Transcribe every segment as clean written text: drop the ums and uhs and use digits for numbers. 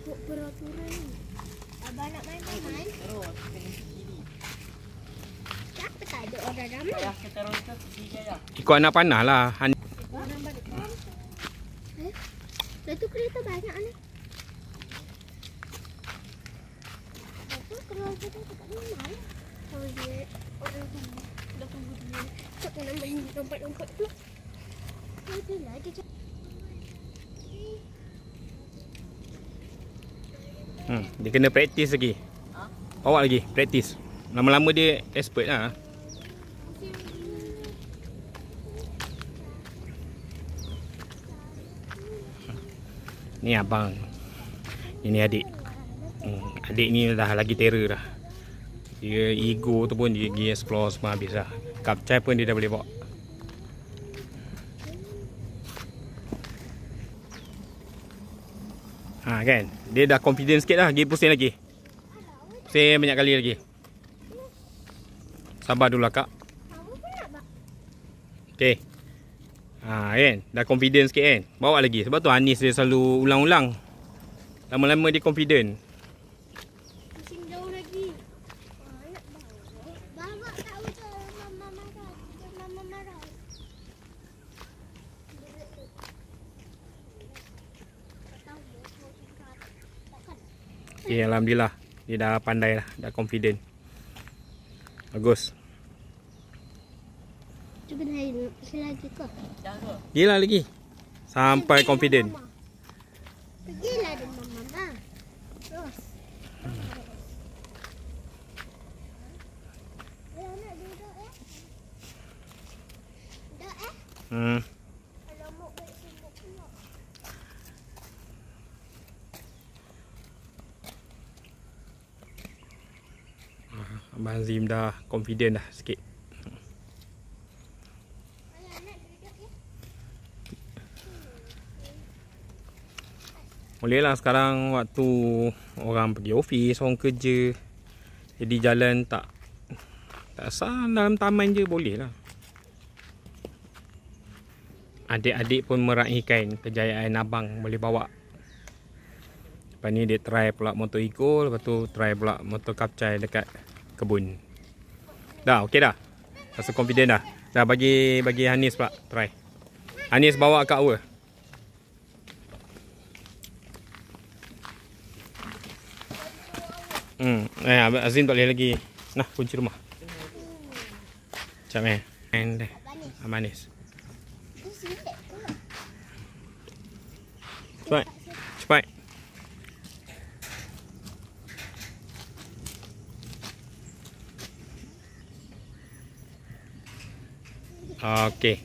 ikut peraturan ni. Abang nak main-main? Terus kena kiri. Kenapa tak ada orang ramai? Ya, kita terus ke kiri aja. Ikut anak panah lah. Orang balik. Dah tu kereta banyak ni. Apa kalau kita tak main? Oh dia orang tunggu. Dah tunggu dia. Tak nak main lompat-lompat tu. Ada lah dia. Dia kena praktis lagi. Awak lagi praktis. Lama-lama dia expert lah. Ni abang. Ini adik. Adik ni dah lagi terror dah. Dia ego tu pun dia pergi explore semua habis dah. Kapcai pun dia dah boleh bawa. Kan? Dia dah confident sikit dah. Pergi pusing lagi. Pusing banyak kali lagi. Sabar dulu lah kak. Okay. Kan? Dah confident sikit kan? Bawa lagi. Sebab tu Anis dia selalu ulang-ulang. Lama-lama dia confident. Pusing jauh lagi. Bawa tak usah mama marah. Mama marah. Okay, alhamdulillah. Dia dah pandai lah. Dah confident. Bagus. Cuba naik lagi ke? Yelah lagi. Sampai confident. Pergilah dengan mama. Terus. Nak duduk Duduk Kalau mau balik sibuk pula. Abang Azim dah confident dah sikit. Boleh lah sekarang waktu orang pergi office, orang kerja. Jadi jalan tak sah dalam taman je boleh lah. Adik-adik pun meraihkan kejayaan abang boleh bawa. Lepas ni dia try pula motor eco, lepas tu try pula motor kapcai dekat kebun. Dah okey dah. Rasa confident dah. Dah bagi Hanis pula try. Hanis bawa kat awal. Azim tak boleh lagi. Nah, kunci rumah. Macam and Amanis. Cepat. Cepat. Okey.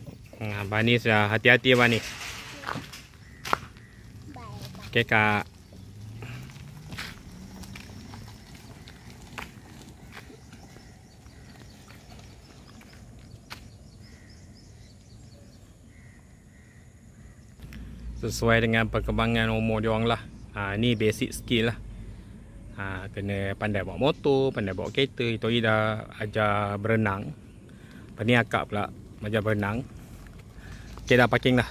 Banis dah hati-hati Banis. Okey kak. Sesuai dengan perkembangan umur dia orang lah. Ni basic skill lah. Kena pandai bawa motor, pandai bawa kereta. Itu hari dah ajar berenang. Lepas ni akak pula ajar berenang. Okay dah parking dah.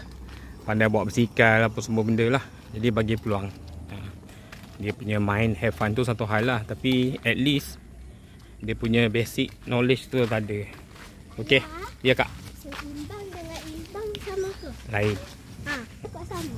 Pandai bawa basikal apa semua benda lah. Jadi bagi peluang. Dia punya main have fun tu satu hal lah. Tapi at least dia punya basic knowledge tu tak ada. Okay. Ya kak. Seimbang dengan imbang sama ke? Lain. Kok sama?